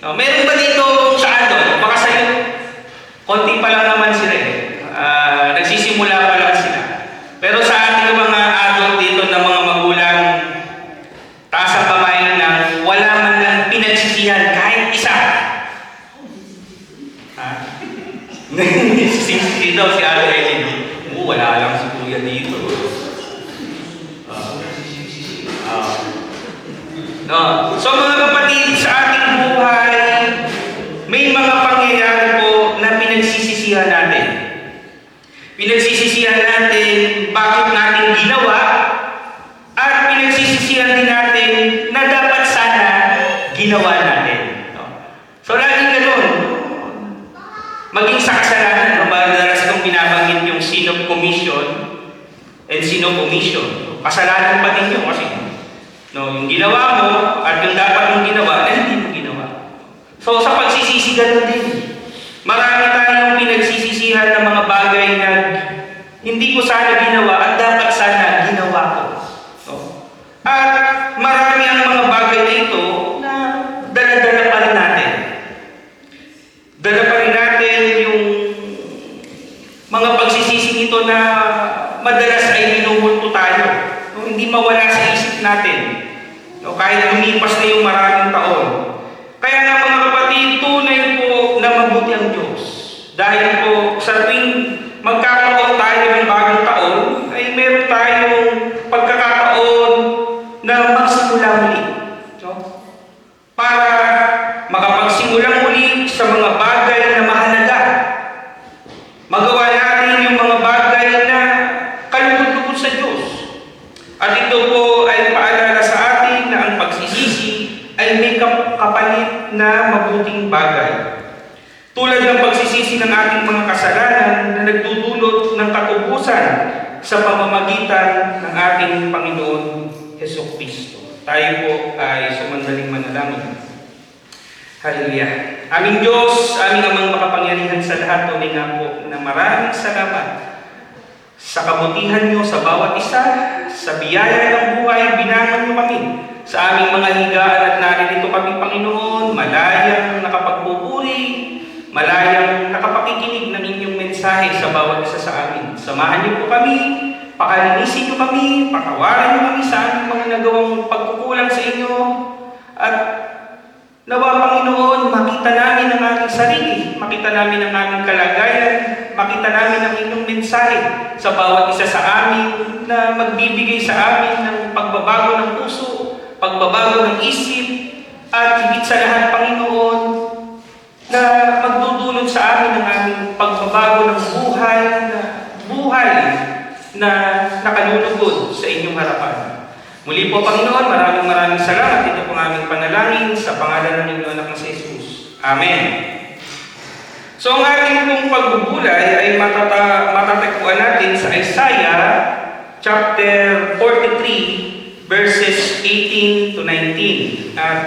Meron ba dito sa adult? Baka sa'yo, konti pa lang naman sila eh. Nagsisimula pa lang sila. Pero sa ating mga adult dito na mga magulang, taas ang kamay ng wala man lang pinagsisihan kahit isa. Sisi daw si Ate Eileen. Wala lang si Kuya dito. So mga kapatid, sa ating buhay, may mga pangyayari po na pinagsisisihan natin. Pinagsisisihan natin bakit natin ginawa at pinagsisisihan din natin na dapat sana ginawa natin. So laging ganun. Maging sa kasalanan, madalas kong binabanggit yung sin of commission and sin of omission. Kasalanan pa din yun kasi yung ginawa mo at yung dapat mong ginawa na hindi mo ginawa. So sa pagsisisi ganun din. Marami tayong pinagsisisihan ng mga bagay na hindi ko sana ginawa at dapat sana ginawa ko. At marami ang mga bagay na ito na dala-dala pa rin natin. Dala pa rin natin yung mga pagsisisi nito na madalas ay minumulto tayo. Hindi mawala sa isip natin. Kahit lumipas na yung maraming taon. Kaya nga mga kapatid, tunay po na mabuti ang Diyos. Dahil po sa tuwing magkakaroon tayo ng bagong taon, ay meron tayong pagkakataon na magsimula muli. Para makapagsimula muli sa mga bagay na mahalaga. Magawa natin yung mga bagay na kalugod-lugod sa Diyos. At ito po ay paalala sa atin na ang pagsisisi ay may kapalit na mabuting bagay. Tulad ng pagsisisi ng ating mga kasalanan na nagdudulot ng katubusan sa pamamagitan ng ating Panginoon Hesukristo. Tayo po ay sumandaling manalangin. Hallelujah. Aming Diyos, aming Amang makapangyarihan sa lahat, tunay nga po na maraming salamat sa kabutihan niyo sa bawat isa, sa biyaya ng buhay, binangon niyo kami. Sa aming mga higaan at naririto kami, Panginoon, malayang nakapagpupuri, malayang nakapakikinig ng inyong mensahe sa bawat isa sa amin. Samahan niyo po kami, pakalinisin niyo kami, pakawalan niyo kami sa aming mga nagawang pagkukulang sa inyo, at nawa, Panginoon, makita namin ang aming sarili, makita namin ang aming kalagayan, makita namin ang inyong mensahe sa bawat isa sa amin na magbibigay sa amin ng pagbabago ng puso, pagbabago ng isip, at higit sa lahat, Panginoon, na magdudulot sa amin ng aming pagbabago ng buhay na nakalulugod sa inyong harapan. Muli po, Panginoon, maraming salamat. Ito po ang aming panalangin sa pangalan ng inyong anak na si Jesus. Amen. So, ang ating pong pagbubulay ay matatagpuan natin sa Isaiah chapter 43, verses 18 to 19. At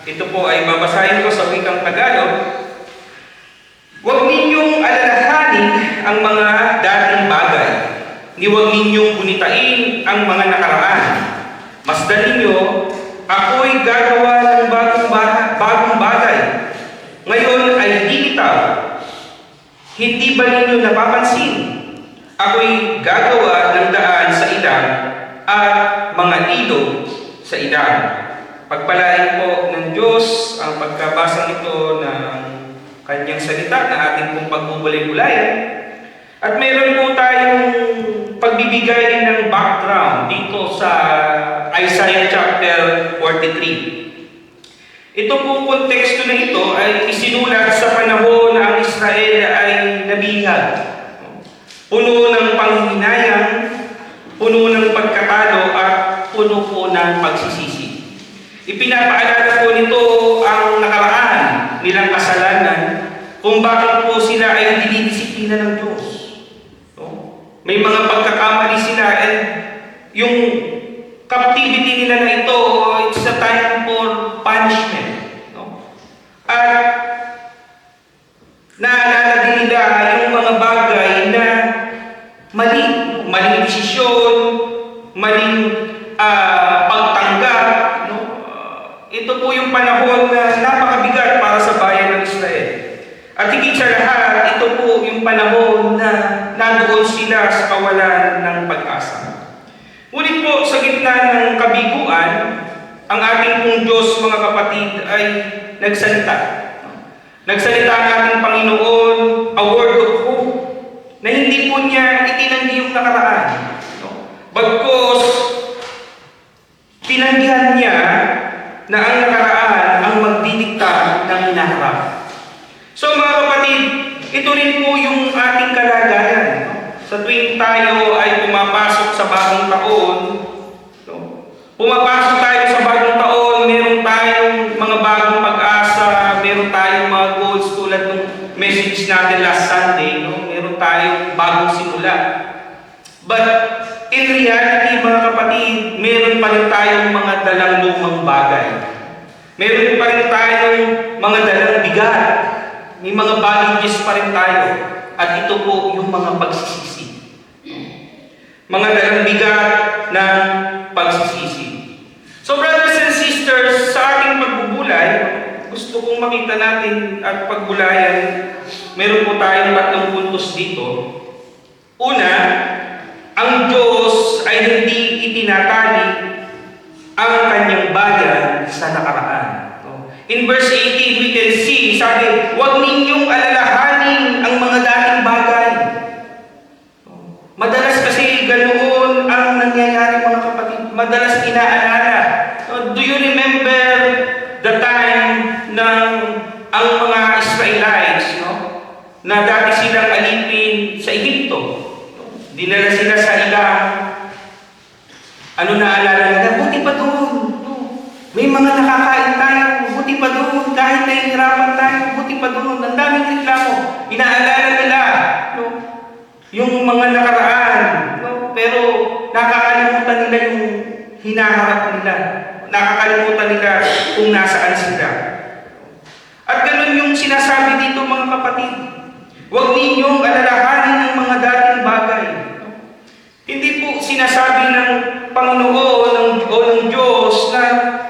ito po ay babasahin ko sa wikang Tagalog. Huwag ninyong alalahanin ang mga dating bagay. Huwag ninyong gunitain ang mga nakaraan. Masdan ninyo, ako'y gagawa ng bagong bagay. Ngayon ay dilitaw. Hindi ba ninyo napapansin? Ako'y gagawa ng daan sa ilang at mga ilog sa ilang. Pagpalain po ng Diyos ang pagkabasa nito ng kanyang salita na ating pong pagbubulay-bulayan. At meron po tayong pagbibigay ng background dito sa Isaiah chapter 43. Ito po konteksto na ito ay isinulat sa panahon na ang Israel ay nabihag. Puno ng panghihinayang, puno ng pagkatalo at puno po ng pagsisisi. Ipinapaalala po nito ang nakaraan nilang kasalanan kung bakit po sila ay dinidisiplina ng Diyos. May mga pagkakamali sila and yung captivity nila na ito, it's a time for punishment. At naalala din nila yung mga bagay na maling desisyon, maling pagtanggap. Ito po yung panahon na napakabigat bigat para sa bayan ng Israel. At higit sa lahat, ito po yung panahon na nandoon sila sa kawalan ng pag-asa. Ngunit po, sa gitna ng kabiguan, ang ating pong Diyos, mga kapatid, ay nagsalita. Nagsalita ang ating Panginoon, a word of hope, na hindi po niya itinanggi yung nakaraan. Bagkus, tinanggihan niya na ang nakaraan ang magdidikta ng hinaharap. So mga kapatid, ito rin po yung ating kalagayan. Sa tuwing tayo ay pumapasok sa bagong taon, pumapasok tayo sa bagong taon, meron tayong mga bagong pag-asa, meron tayong mga goals tulad ng message natin last Sunday, meron tayong bagong simula. But in reality, mga kapatid, meron pa rin tayong mga dalang lumang bagay. Meron pa rin tayong mga dalang bigat. May mga baggages pa rin tayo. At ito po yung mga pagsisisi. Mga dalang bigat ng pagsisisi. So brothers and sisters, sa ating pagbubulay, gusto kong makita natin at pagbulayan, meron po tayong 3 puntos dito. Una, ang Diyos ay hindi itinatali ang kanyang bayan sa nakaraan. In verse 18, we can see, sabi, huwag ninyong alalahanin ang mga dating bagay. Madalas kasi ganoon ang nangyayari, mga kapatid. Madalas inaalala. Do you remember the time ng ang mga Israelites, na dati silang alipin sa Ehipto? Dinala sila sa ilang, ano naalala nila? Buti pa doon. May mga nakakain tayo. Buti pa doon. Kahit nahihirapan tayo. Buti pa doon. Ang daming reklamo. Inaalala nila yung mga nakaraan. Pero nakakalimutan nila yung hinaharap nila. Nakakalimutan nila kung nasaan sila. At ganun yung sinasabi dito, mga kapatid. Huwag ninyong alalahanin ang mga dating bagay. Hindi po sinasabi ng Panginoon o ng Diyos na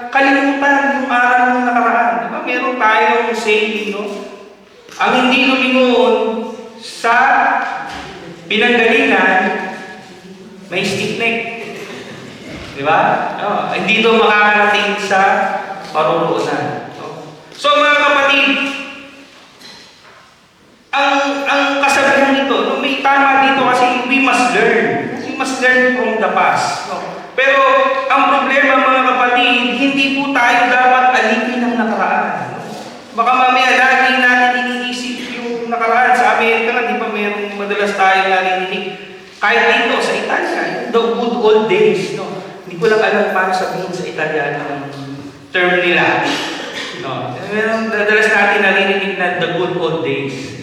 kalimutan yung araw ng nakaraan. Diba? Meron tayong saying, ang hindi lumingon sa pinanggalingan, may stiff neck. Diba? Hindi ito makakarating sa paruroonan. So mga kapatid, ang kasabihan nito, may tama dito kasi we must learn. We must learn from the past. Pero ang problema, mga kapatid, hindi po tayo dapat alipin ng nakaraan. Baka mamaya lagi natin iniisip yung nakaraan. Sa Amerika nga, di ba mayroong madalas tayo narinig? Kahit dito, sa Italia, the good old days. Hindi ko lang alam paano sabihin sa Italiano ang term nila. Meron madalas natin narinig na the good old days.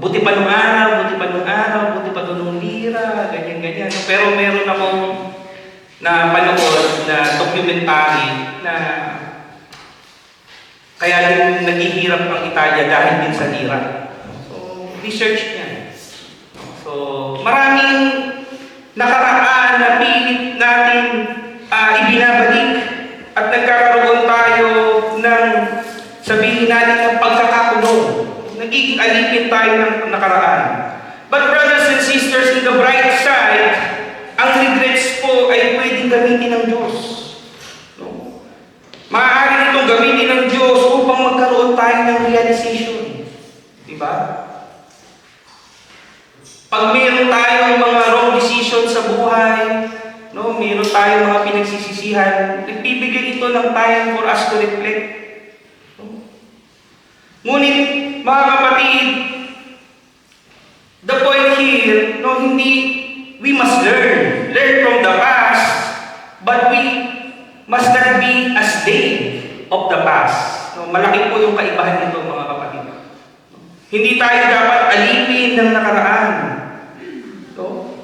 Buti pa nung araw, buti pa nung araw, buti pa nung lira, ganyan-ganyan. Pero meron akong na panood na documentary na kaya din naghihirap ang Italia dahil din sa lira. So, research niya. So, maraming nakaraan na pilit natin ibinabalik at nagkakaroon tayo ng sabihin natin ng pagkakakulong. Nagiging alipin tayo ng nakaraan. But brothers and sisters, in the bright side, ang regrets po ay pwedeng gamitin ng Diyos. Maaari itong gamitin ng Diyos upang magkaroon tayo ng realization. Diba? Pag mayroon tayong mga wrong decision sa buhay, mayroon tayong mga pinagsisisihan, nagbibigay ito ng time for us to reflect. Ngunit, mga kapatid, the point here, we must learn from the past, but we must not be a slave of the past. Malaki po yung kaibahan nito, mga kapatid. Hindi tayo dapat alipin ng nakaraan.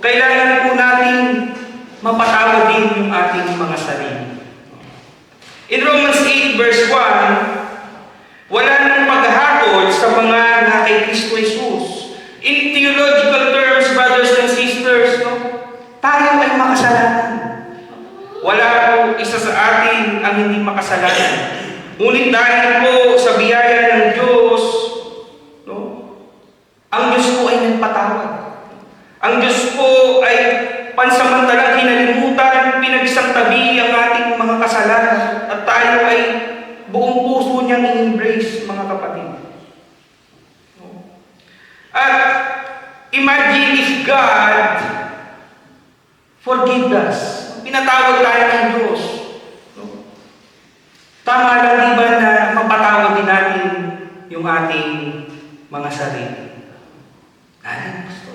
Kailangan po natin mapatawad din yung ating mga sarili. In Romans 8 verse 1, wala nang paghahatol sa mga na kay Kristo Jesus. In theological terms, brothers and sisters, tayo ay makasalanan. Wala po isa sa atin ang hindi makasalanan. Ngunit dahil po sa biyaya ng Diyos, no, ang Diyos po ay nagpatawad. Ang Diyos po ay pansamantalang hinalimutan, pinagsang tabi ang ating mga kasalanan, at tayo ay buong puso niyang in-embrace, mga kapatid. No? At imagine if God forgive us. Pinatawad tayo ng Diyos. No? Tama lang di ba na mapatawad din natin yung ating mga sarili? Ano gusto?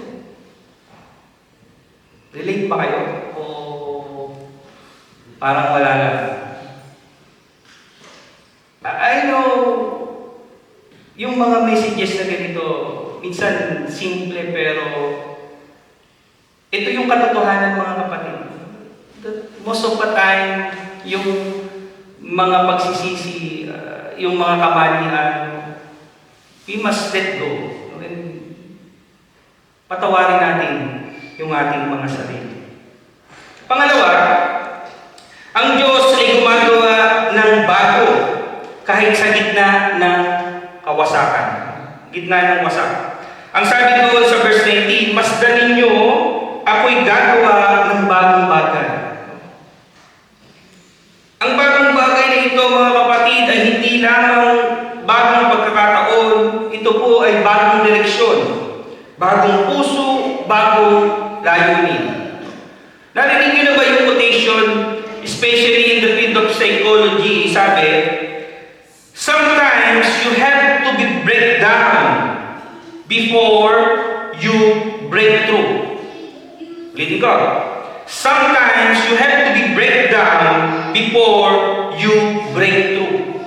Relate ba kayo? O parang wala lang? I know, yung mga messages na ganito, minsan simple pero ito yung katotohanan, mga kapatid. Most of the time, yung mga pagsisisi, yung mga kamalian, we must let go. And patawarin natin yung ating mga sarili. Pangalawa, ang Diyos ay gumagawa ng bago kahit sa gitna ng kawasakan. Gitna ng wasak. Ang sabi doon sa verse 19, masdan ninyo, ako'y gagawa ng bagong bagay. Ang bagong bagay na ito, mga kapatid, ay hindi lamang bagong pagkakataon, ito po ay bagong direksyon, bagong puso, bagong layunin. Narinig niyo na ba yung quotation, especially in the field of psychology, sabi, sometimes you have to be break down before you break through. Ulitin ko. Sometimes you have to be break down before you break through.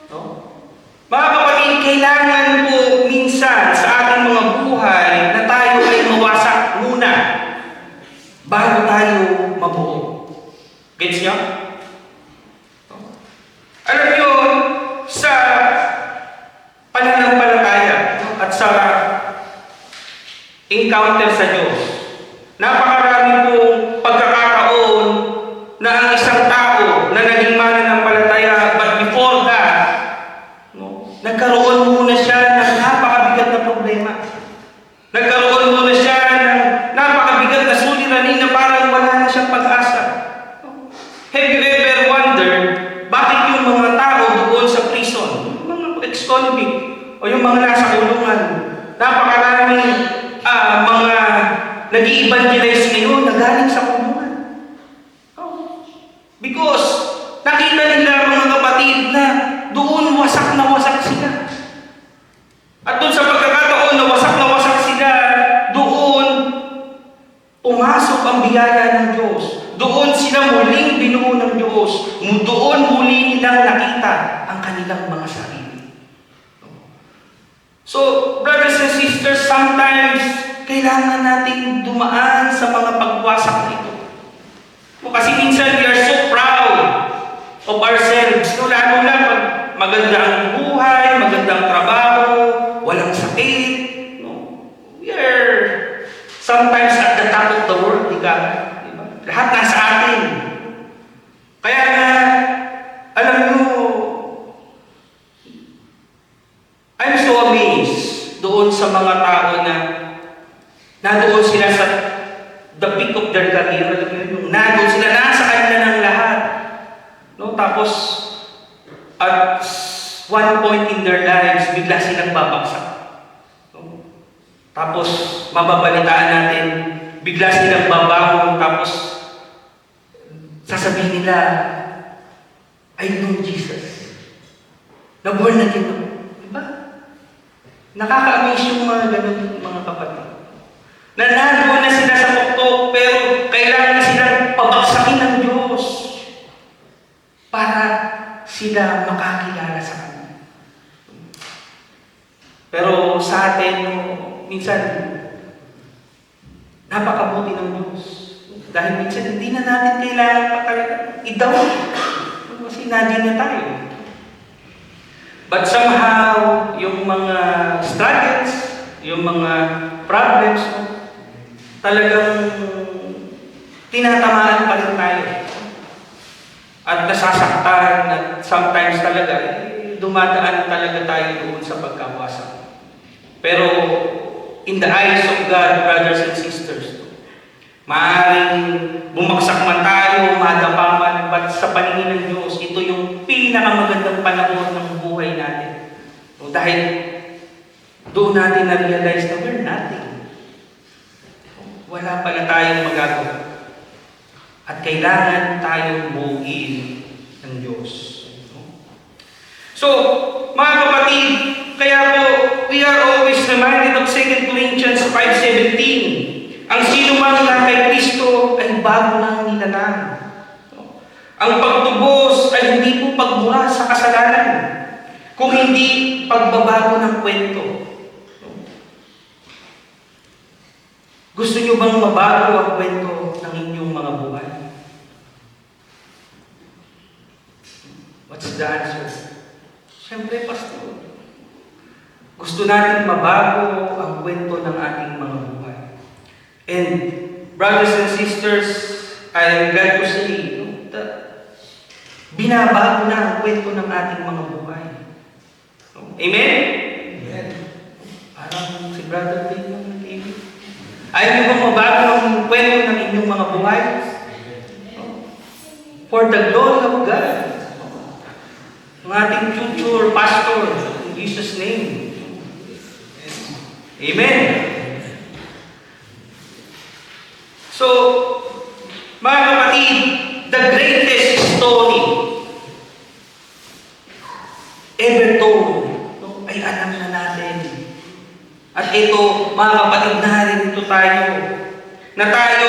No? Mga kapatid, kailangan po minsan sa ating mga buhay na tayo ay mawasak muna bago tayo mabuo. Gets niyo? Alam niyo, sa pananampalataya at sa encounter sa Diyos, napakarami pong pagkakataon na ang isang tao na naging mananampalataya, but before that, no, nagkaroon muna siya ng napakabigat na problema. Nagkaroon muna siya ng napakabigat na suliranin na parang wala na siyang pag-asa. Have you ever wondered bakit yung mga tao doon sa prison, yung mga ex-convict o yung mga nasa kulungan, napakaraming mga nag-i-evangelize ngayon na galing sa kulungan? Because nakita nila, mga kapatid, na doon wasak na wasak sila. At doon sa pagkakataon na wasak sila, doon pumasok ang biyaya ng Diyos. Doon sila muling binuo ng Diyos. Doon muli nilang nakita ang kanilang mga sarili. So, brothers and sisters, sometimes kailangan nating dumaan sa mga pagwasak na ito. Kasi minsan we are so proud of ourselves. No, lalo na pag maganda ang buhay, magandang trabaho, walang sakit. No? We are sometimes at the top of the world, di ka? Diba? Lahat nasa atin. Kaya nga, alam nyo, I'm so amazed doon sa mga tao na nandoon sila sa the peak of their career. Nandoon sila, nasa kanila ng lahat. No? Tapos, at one point in their lives, bigla silang babagsak. No? Tapos, mababalitaan natin, bigla silang babangon, tapos, sasabihin nila, I know Jesus. Na-born na dito. Diba? Nakaka-amaze yung mga ganun, mga kapatid. Na nandoon na sila sa tuktok, pero kailangan silang pabagsakin ng Diyos para sila makakilala sa Kanya. Pero sa atin, minsan, napakabuti ng Diyos. Dahil minsan, hindi na natin kailangan i-down. Kasi nandun na tayo. But somehow, yung mga struggles, yung mga problems, talagang tinatamaan pa rin tayo. at nasasaktan at sometimes talaga, dumadaan talaga tayo doon sa pagkawasak. Pero in the eyes of God, brothers and sisters, maaaring bumagsak man tayo, madapa man, but sa paningin ng Diyos, ito yung pinakamagandang panahon ng buhay natin. Dahil doon natin na-realize na we're nothing. Wala pala tayong magagawa. At kailangan tayong buuin ng Diyos. So, mga kapatid, kaya po, we are always reminded of 2 Corinthians 5:17. Ang sino man na kay Kristo ay bago ng nilalang. Ang pagtubos ay hindi po pagmura sa kasalanan, kung hindi pagbabago ng kwento. Gusto niyo bang mabago ang kwento ng inyong mga buhay? What's the answer? Siyempre, Pastor. Gusto natin mabago ang kwento ng ating mga buhay. And brothers and sisters, I am glad to say that binabago na ang kwento ng ating mga buhay. Amen? Amen. Parang si Brother Dave ng TV. Ayaw niyo bang mabago ang kwento ng inyong mga buhay? For the glory of God. Ang ating future pastor, in Jesus' name. Amen. So, mga kapatid, the greatest story ever told, ay alam na natin. At ito, mga kapatid, narito tayo, na tayo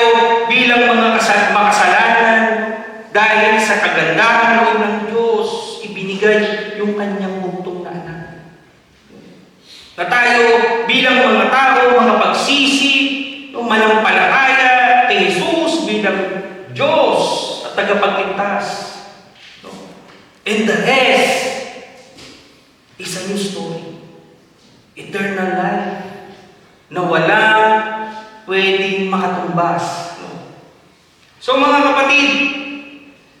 bilang mga makasalanan, dahil sa kagandahan loob ng Diyos, ibinigay yung kanyang bugtong na anak. Na tayo bilang mga tao, mga pagsisi, manampalataya kay Jesus bilang Diyos at tagapagligtas. And the rest is a new story. Eternal life na walang pwedeng makatumbas. So mga kapatid,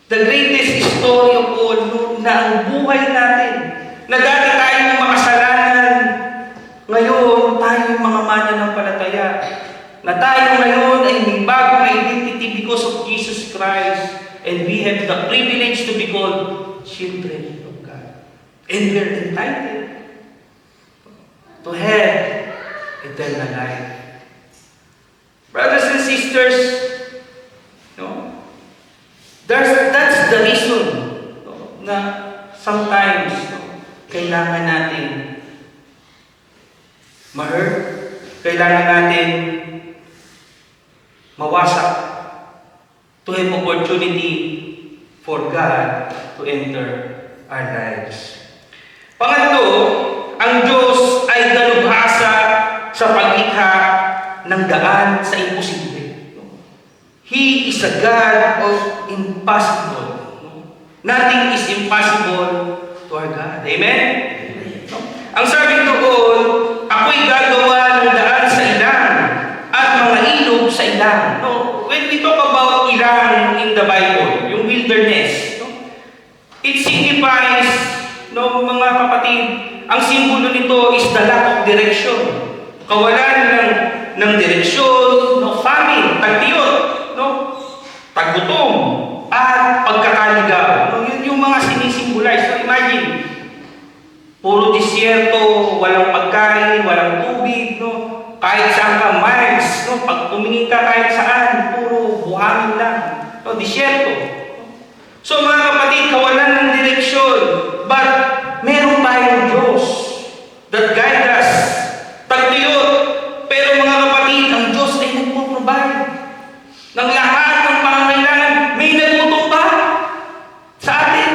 the greatest story of all, na ang buhay natin, na dati tayong makasalanan, ngayon tayong mga mananampalataya, na tayo ngayon ay may bagong identity because of Jesus Christ, and we have the privilege to be called children of God. And we are entitled to have eternal life. Brothers and sisters, that's the reason na sometimes kailangan natin ma-hurt, kailangan natin mawasak to have opportunity for God to enter our lives. Pangatlo, ang Diyos ay dalubhasa sa paglikha ng daan sa imposible. He is a God of impossible. Nothing is impossible to our God. Amen? Ang sabi doon, ako'y gagawa ng daan sa ilang at mga ilog sa ilang. When we talk about ilang in the Bible, yung wilderness, it signifies, mga kapatid, ang simbolo nito is the lack of direction. Kawalan ng direksyon, famine, tagtiyot, taggutom, at pagkakaligaw. Yun yung mga sinisimbolize. So imagine, puro disyerto, walang pagkain, walang tubig, kahit saan ka miles, pag tumingin ka kahit saan, puro buhangin lang, disyerto. So mga kapatid, kawalan ng direksyon, but meron tayong Diyos that guide us, tagtiyot. Pero mga kapatid, ang Diyos ay nagpo-provide ng lahat ng pangangailangan. May nagutom ba sa atin?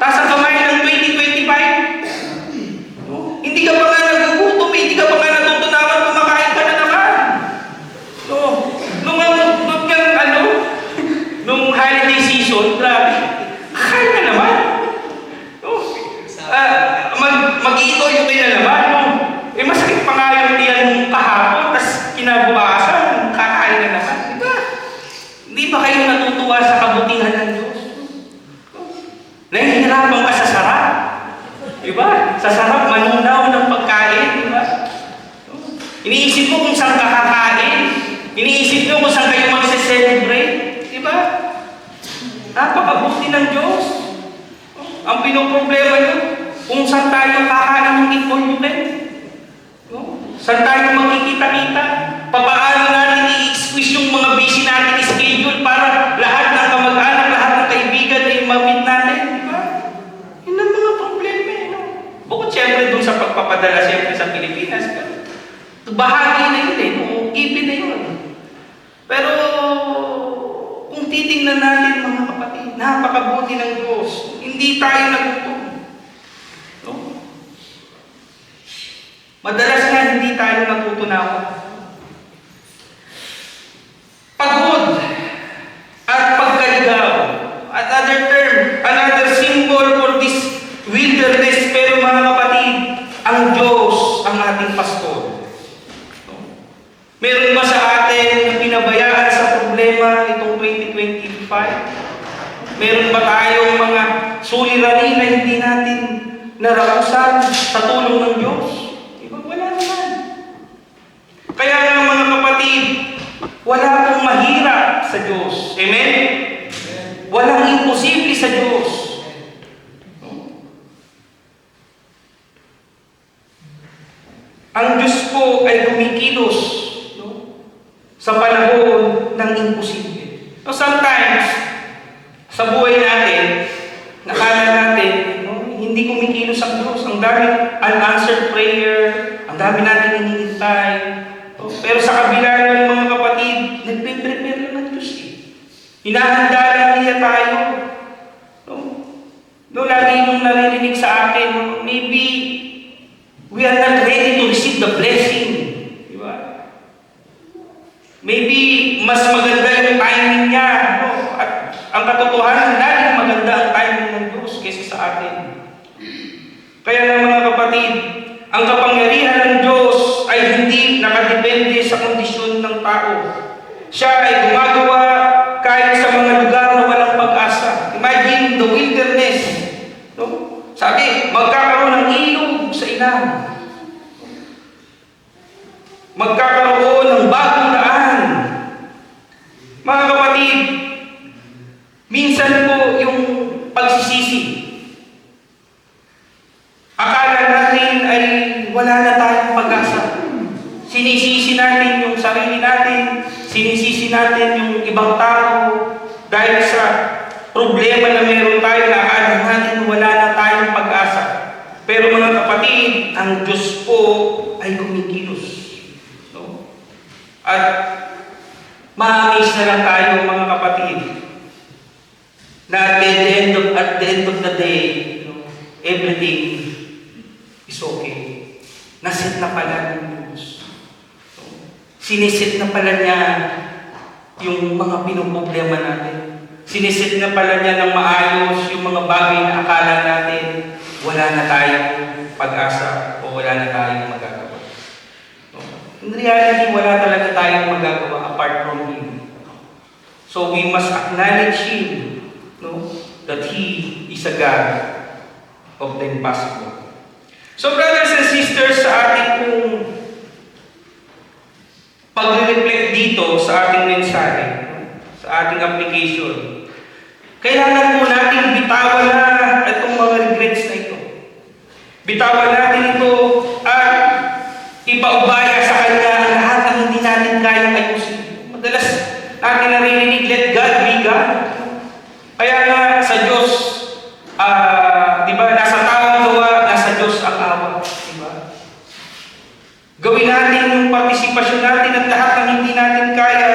Taas ang kamay ng 2025. Hindi ka pa nga nagugutom, hindi ka pa nga natutunawan, kumakain ka na naman. Nung holiday season, grabe, kain na naman. Mag-iito yung kayo na naman. Masakit pa nga yung tiyan mong kahapon, tas kinabukasan, kakain na naman. Diba? Hindi ba kayo natutuwa sa kabutihan ng Diyos? nahihirapan ka sa sarap. Diba? Sa sarap, manunaw ng pagkain. Diba? Iniisip mo kung saan ka kakain. Iniisip mo kung saan kayo magse-celebrate. Diba? Napakabuti ng Diyos. Ang pinoproblema nyo, kung saan tayo kakain ng all-you-can. Saan tayo magkikita-kita? Papaano natin i-squeeze yung mga busy natin schedule para lahat ng kamag-anak, lahat ng kaibigan ay ma-meet natin, di ba? Yun ang mga problema, no? Bukod siyempre dun sa pagpapadala siyempre sa Pilipinas, bahagi na yun no? Given na yun. Pero kung titingnan natin mga kapatid, napakabuti ng Diyos. Hindi tayo nagutom. No? Madalas nga hindi tayo natutunaw. Pagod at pagkaligaw. Another term, another symbol for this wilderness. Pero mga kapatid, ang Diyos ang ating pastor. Meron ba sa atin na pinabayaan sa problema itong 2025? Meron ba tayong mga suliranin na hindi natin narakusan sa tulong ng Diyos? Wala naman. Kaya nga mga kapatid, wala pong mahirap sa Diyos. Amen? Walang imposible sa Diyos. Ang Diyos po ay kumikilos sa panahon ng imposible. So sometimes, sa buhay natin, nakala natin, hindi kumikilos ang Diyos. Ang dami unanswered prayer, ang dami natin hinihintay. Pero sa kabila ng mga kapatid, nagpe-prepare lang ng Diyos. Hinahanda lang niya tayo. Lagi mong naririnig sa akin, maybe we are not ready to receive the blessing. Diba? Maybe mas maganda yung timing niya. At ang katotohanan, laging maganda ang timing ng Diyos kaysa sa atin. Kaya nga mga kapatid, ang kapangyarihan ng Diyos ay hindi nakadepende sa kondisyon ng tao. Siya ay gumagawa kahit sa mga lugar na walang pag-asa. Imagine the wilderness. No? Sabi, magkakaroon ng ilog sa ilang. Magkakaroon ng bagong daan. Mga kapatid, minsan po yung pagsisisi. Akala natin ay wala na tayong pag-asa. Sinisisi natin yung sarili natin, sinisisi natin yung ibang tao dahil sa problema na meron tayo na akala natin wala na tayong pag-asa. Pero mga kapatid, ang Diyos po ay kumikilos. No? At ma-amaze na lang tayo mga kapatid na at the end of the day, everything is okay. Nasit na pala ng Diyos. Sinisit na pala niya yung mga pinoproblema natin. Sinisit na pala niya ng maayos yung mga bagay na akala natin wala na tayong pag-asa o wala na tayong magagawa. In reality, wala talaga tayong magagawa apart from Him. So we must acknowledge Him, that He is a God of the impossible. So brothers and sisters, sa ating pong pag-reflect dito sa ating mensahe, sa ating application, kailangan po natin bitawan na itong mga regrets na ito. Bitawan natin ito at ipaubaya sa Kanya ang lahat ng hindi natin kayang ayusin. Madalas natin naririnig, let God be God. Kaya nga sa Diyos, diba, nasa taong gawa, nasa Diyos ang awa. Diba? Gawin natin yung partisipasyon natin at lahat ng hindi natin kaya.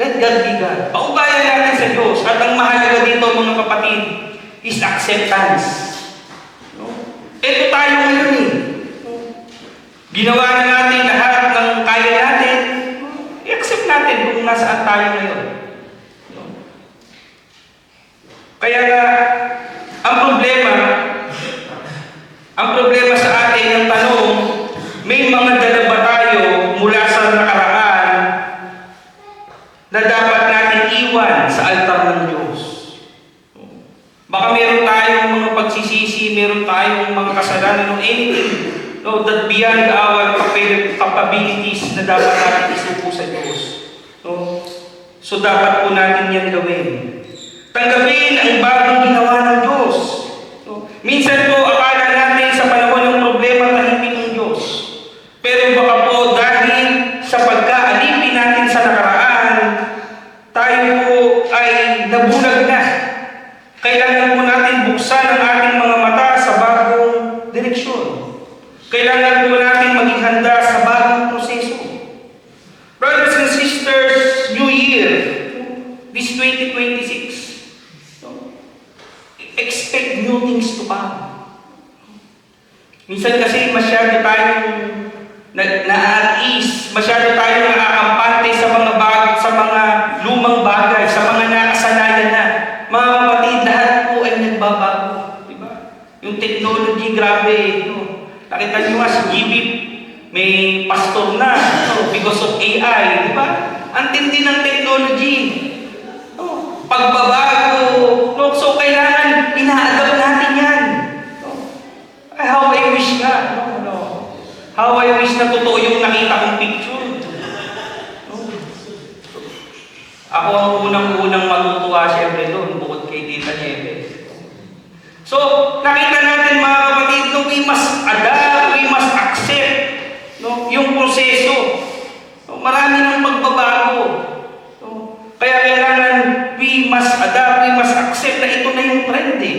Let God be God. Paubayan natin sa Diyos. At ang mahalaga dito mga kapatid is acceptance. Ito tayo ngayon Ginawa na natin lahat ng kaya natin. I-accept natin kung nasaan tayo ngayon. Kaya nga, ang problema sa atin, ang tanong, may mga dala ba tayo mula sa nakaraan na dapat natin iwan sa altar ng Diyos? Baka meron tayong mga pagsisisi, meron tayong mga kasalanan o anything, no, that beyond our capabilities na dapat natin isuko sa Diyos. No? So dapat po natin yan gawin. Tanggapin ang bagong ginawa ng Diyos. No? Minsan po akala natin sa panahon ng problema tahimik ang Diyos. Pero baka po dahil sa pagkaalipin natin sa nakaraan, tayo po ay nabulag na. Kailangan po natin buksan ang ating mga mata sa bagong direksyon. Kailangan po natin maging handa sa bagong proseso. Brothers and sisters, New Year, this 2026, expect new things to come. Minsan kasi masyado tayong na-at-ease, masyado tayong nakakampante sa mga lumang bagay, sa mga nakasanayan na. Mga kapatid, lahat po ay nagbabago. Diba? Yung technology, grabe. No? Nakita nyo nga, si GBIP, may pastor na because of AI. Diba? Ang tindi ng technology. No? Pagbabago. No? So, kailangan ina-adapt natin yan. No? How I wish nga. No? How I wish na totoo yung nakita kong picture. No? Ako ang unang-unang matutuwa siyempre doon, bukod kay Tita Nieves. So, nakita natin mga kapatid, no, we must adapt, we must accept, no, yung proseso. No, marami ng magbabago. No, kaya kailangan we must adapt, we must accept na ito na yung trend eh.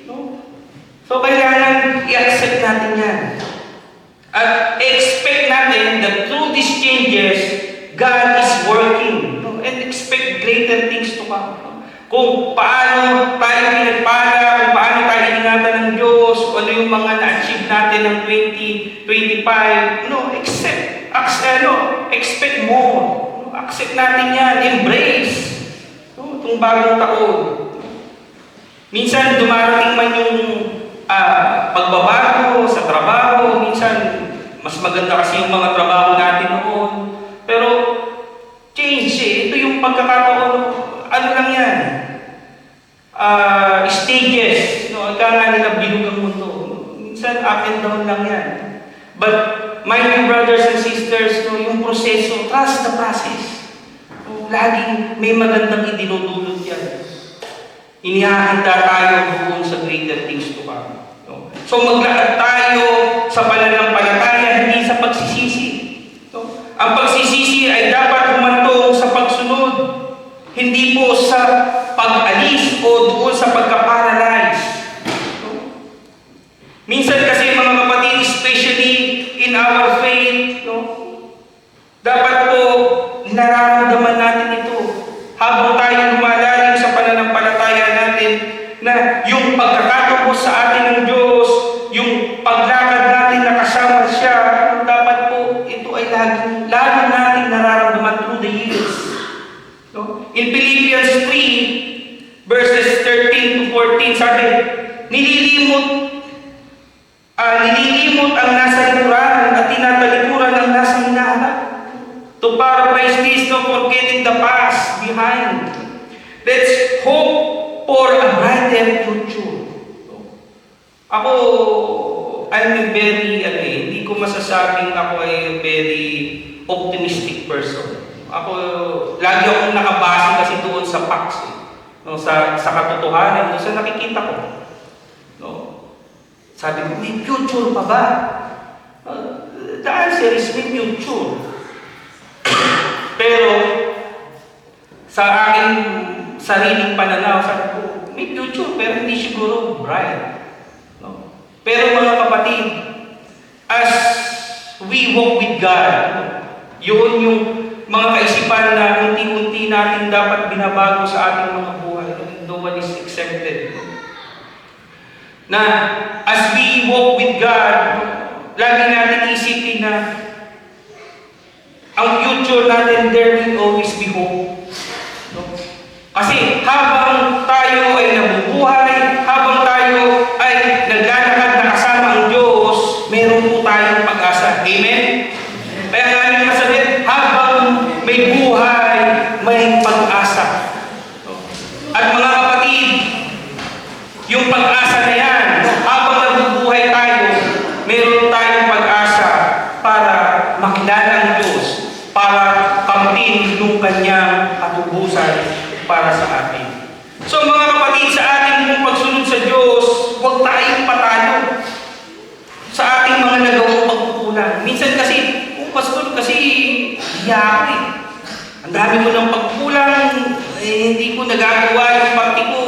No? So, kailangan i-accept natin yan. At expect natin that through these changes, God is working. No? And expect greater things to come. No? Kung paano tayo pinagpala, kung paano tayo ingatan ng Diyos, kung ano yung mga na-achieve natin ng 2025, no, expect more. No? Accept natin yan, embrace. No? Itong bagong taon. Minsan dumarating man yung pagbabago sa trabaho, minsan mas maganda kasi yung mga trabaho natin noon. Pero change eh. Ito yung pagkakataon, ano lang yan? Stages. No? Ika nga nila bilog ang mundo. Minsan up and down lang yan. But my dear brothers and sisters, no, yung proseso, trust the process. No? Laging may magandang idinudulot yan. Inihahanda tayo doon sa greater things to come. No? So maglakad tayo sa pananampalataya, hindi sa pagsisisi. No? Ang pagsisisi ay dapat humantong sa pagsunod, hindi po sa pag-alis o doon sa pagka-paralyze. No? Minsan kasi mga kapatid, especially in our faith, no? Dapat po nararamdaman natin ito habang tayo lumalalim sa pananampalataya natin na yung pagkakatubos sa atin ng Diyos, yung paglakad natin na kasama siya, dapat po ito ay lalo natin nararamdaman through the years. No? In Philippians 3, verses 13 to 14, sabi, nililimot ang nasa likuran at tinatalikuran ang nasa hinaharap. To paraphrase this, no, forgetting the past behind. Let's hope for a brighter future. Ako, I'm a very, hindi ko masasabing ako ay very optimistic person. Ako, lagi akong nakabase kasi doon sa facts, no, sa katotohanan, sa nakikita ko. No? Sabi ko, may future pa ba? The answer is may future. Pero, sa aking sariling pananaw, sabi ko, may future, pero hindi siguro bright. No? Pero mga kapatid, as we walk with God, yun yung mga kaisipan na unti-unti natin dapat binabago sa ating mga buhay. No one is exempted. Na as we walk with God, lagi natin isipin na ang future natin, there will always be hope. No? Kasi habang tayo ay nabubuhay, habang tayo ay naglalakad na kasama ang Diyos, meron po tayong pag-asa. Amen? Kaya nga namin masabi, habang may buhay, may pag-asa. No? At mga kapatid, yung pag-asa na yan. Habang nabubuhay tayo, meron tayong pag-asa para makilala ang Diyos, para kamtin yung kanyang katubusan para sa atin. So mga kapatid, sa ating mong pagsunod sa Diyos, huwag tayong patalo sa ating mga nagawang pagkukulang. Minsan kasi, pastor, kasi hiya ako eh. Ang dami mo ng pagkukulang, hindi ko nagagawa yung parte ko,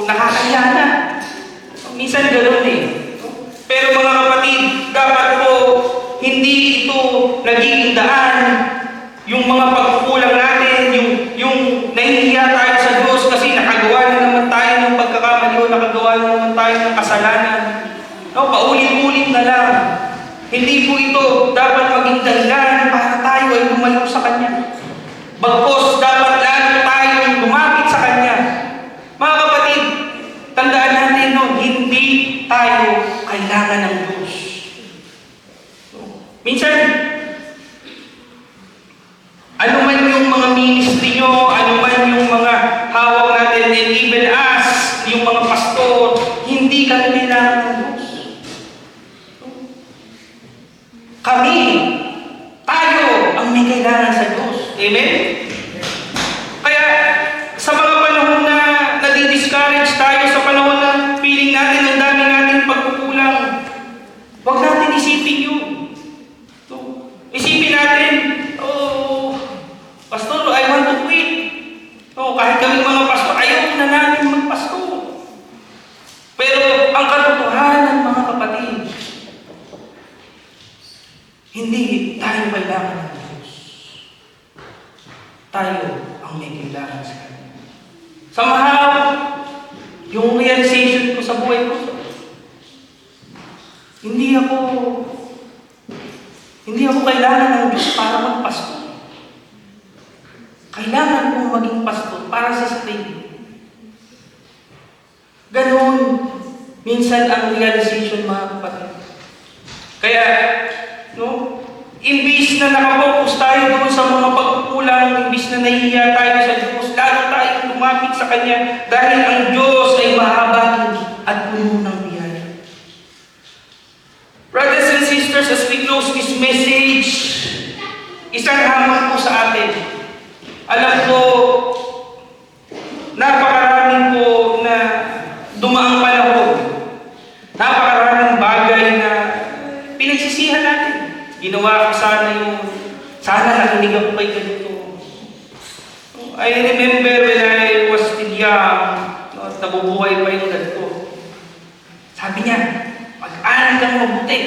nakakaya na. Minsan ganoon eh. Pero mga kapatid, dapat po hindi ito nagiging daan yung mga pagkukulang natin, yung nahihiya tayo sa Diyos kasi nakagawa na naman tayo ng pagkakamali o nakagawa na naman tayo ng kasalanan. No, paulit-ulit na lang. Hindi po ito dapat maging dahilan para tayo ay lumayo sa Kanya. Bagkus, dapat lalo tayong lumapit sa Kanya. Mga kapatid, tandaan natin, no, hindi tayo kailangan ng Diyos. Minsan, ano man yung mga ministry nyo, ano man yung mga hawak natin, and even us, yung mga pastor, hindi kami kailangan ng Diyos. Kami, tayo, ang may kailangan sa Diyos. Amen? Kaya, sa mga panahon na nadi-discourage tayo, sa panahon na feeling natin ang dami natin pagkukulang, huwag natin isipin yun. So, isipin natin, oh, pastor, I want to quit. Oh, kahit kami mga pastor, ayaw na namin magpastor. Pero, ang katotohanan, mga kapatid, hindi tayo kailangan ng Diyos. Tayo ang may kailangan sa Kanya. Somehow, yung realization ko sa buhay ko, hindi ako kailangan ng Diyos para magpastor. Kailangan kong maging pastor para sa sarili. Ganon, minsan ang realization, mga kapatid. Kaya, no? Imbis na nakapokus tayo doon sa mga pagkukulang, imbis na nahihiya tayo sa Diyos, lalo tayong lumapit sa Kanya dahil ang Diyos ay mahabagin at puno ng biyaya. Brothers and sisters, as we close this message, isang hamon po sa atin. Alam ko, napakaraming po na dumaang panahon, napakaraming bagay na pinagsisihan natin. Ginawa ko sana nakinig ako kay ganito. I remember when I was still young, no, nabubuhay pa yung dad ko. Sabi niya, mag-aral kang mabuti.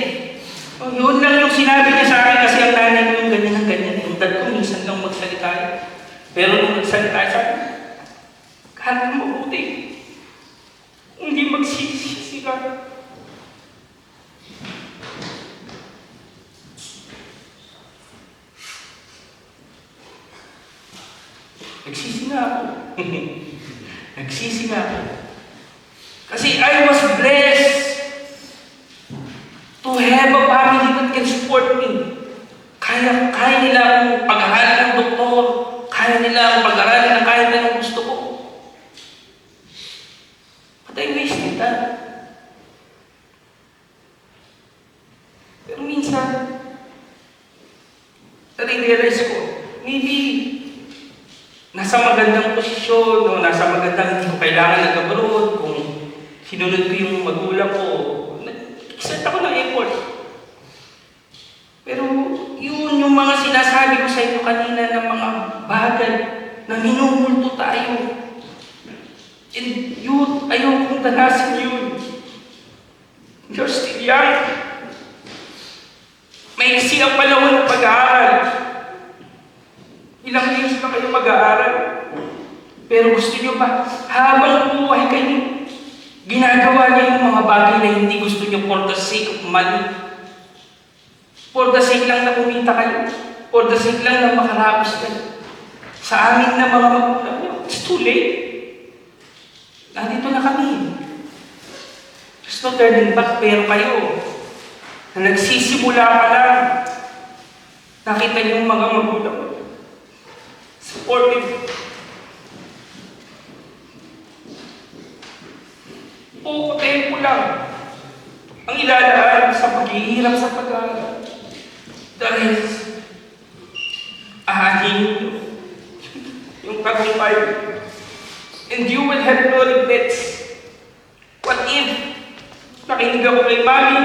Oh, yun lang yung sinabi niya sa akin kasi ang nanay ko yung ganyan ng ganyan. Yung dad ko minsan lang magsalita. Pero nung magsalita sa akin, mag-aral kang mabuti. Hindi magsisisi ka. Nagsisi nga ako. Nagsisi nga ako. Kasi I was blessed to have a family that can support me. Kaya nila akong pag-aralin ng doktor. Kaya nila akong pag-aralin ng kahit anong gusto ko. But I wasted that. Pero minsan, nare-realize ko, maybe nasa magandang posisyon, no? Nasa magandang hindi ko kailangan nag-abroad, kung sinunod ko yung magulang ko, nag-set ako ng effort. Pero yun yung mga sinasabi ko sa inyo kanina ng mga bagay na minumulto tayo. And yun, ayaw kong danasin yun. You're still young. May isi ang panahon ng pag-aaral. Ilang years na kayo mag-aaral. Pero gusto nyo ba, habang buhay kayo, ginagawa niyo yung mga bagay na hindi gusto nyo for the sake of money. For the sake lang na kumita kayo. For the sake lang na makarapos kayo. Sa amin na mga magulang nyo, it's too late. Nandito na kami. There's no turning back, pero kayo, na nagsisimula pa lang, nakita niyo yung mga magulang nyo. Supportive. o tempo lang ang ilalaan sa paghihirap sa pag-aaral. Dahil ahahin nyo yung tagumpay. And you will have no regrets. What if nakinig ako kay Mami?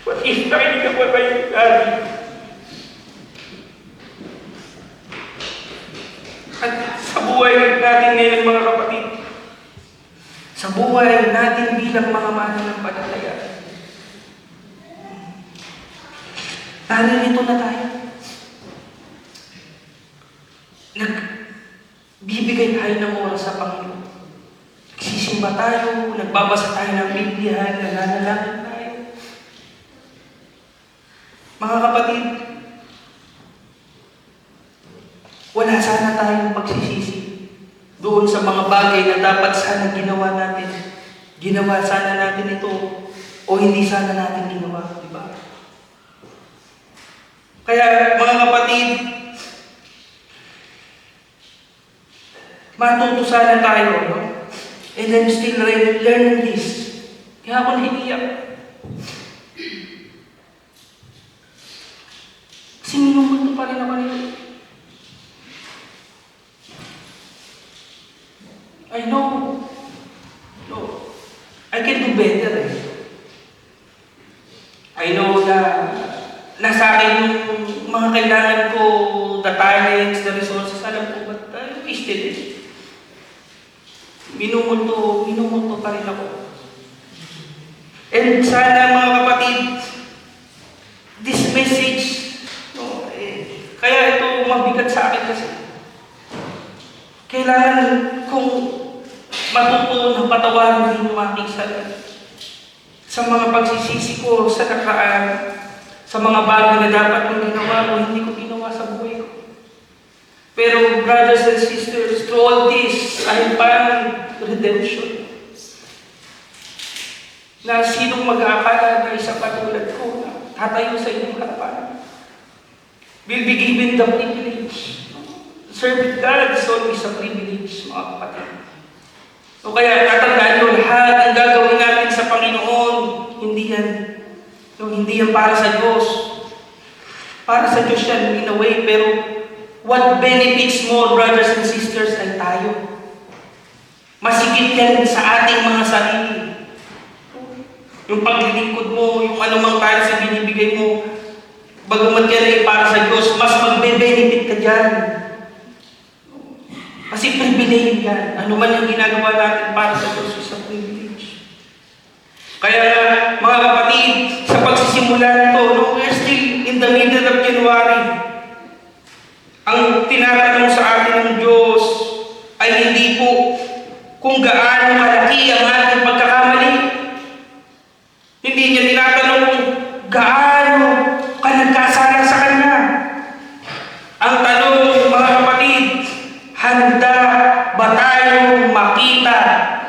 What if nakinig ako kay Daddy? At sa buhay natin ngayon, mga kapatid, sa buhay natin bilang mga mananampalataya, naririto na tayo. Nagbibigay tayo ng oras sa Panginoon. Nagsisimba tayo, nagbabasa tayo ng Biblia, nananalangin tayo. Mga kapatid, wala sana tayong pagsisisi doon sa mga bagay na dapat sana ginawa natin. Ginawa sana natin ito o hindi sana natin ginawa, di ba? Kaya mga kapatid, matuto sana tayo, no? And then still learn this. Kaya ako nahiiyak. Kasi minumulto pa rin ako nito. I know. No. I can do better. I know na nasa akin yung mga kailangan ko, the talents, the resources, alam ko, but I wasted it. Minumulto pa rin ako. And sana mga kapatid, this message, no, kaya ito mabigat sa akin kasi kailangan kong matuto na patawarin din yung aking sarili sa mga pagsisisi ko sa nakaraan, sa mga bagay na dapat kong ginawa o hindi ko ginawa sa buhay ko. Pero brothers and sisters, through all this, I found redemption. Na sinong mag-aakala na isa patulad ko na tatayo sa inyong harapan will be given the privilege. Serving God is always a privilege, mga kapatid. O kaya tatandaan nyo, lahat ang gagawin natin sa Panginoon, hindi yan para sa Diyos. Para sa Diyos yan in a way, pero what benefits more, brothers and sisters, ay tayo. Masigit yan sa ating mga sarili. Yung paglilingkod mo, yung anumang tayo sa binibigay mo, bagamat yan ay para sa Diyos, mas magbe-benefit ka dyan. Kasi privilege yan. Ano man yung ginagawa natin para sa Diyos is a privilege. Kaya mga kapatid, sa pagsisimula nito, no, we're still in the middle of January. Ang tinatanong sa atin ng Diyos ay hindi po kung gaano malaki ang ating pagkakamali. Hindi niya tinatanong gaano ka nagkasala sa Kanya. Ang tanong, mga kapatid, handa ba tayong makita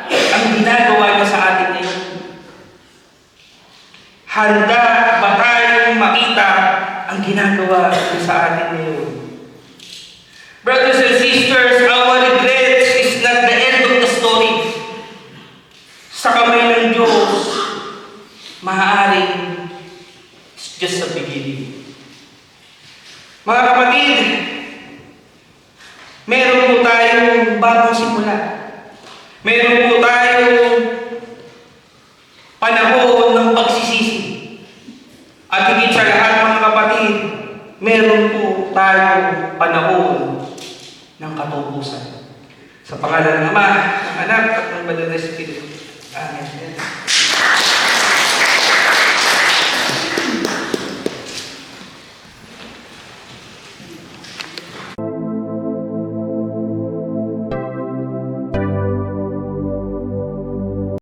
ang ginagawa niya sa atin ngayon? Handa ba tayong makita ang ginagawa niya sa atin ngayon? Brothers and sisters, our regrets is not the end of the story. Sa kamay ng Diyos, maaaring it's just a beginning. Mga kapatid, meron po tayong bagong simula. Meron po tayong panahon ng pagsisisi. At higit sa lahat, mga kapatid, meron po tayong panahon ng katubusan. Sa pangalan ng Ama, ng Anak, at ng Banal na Espiritu. Amen.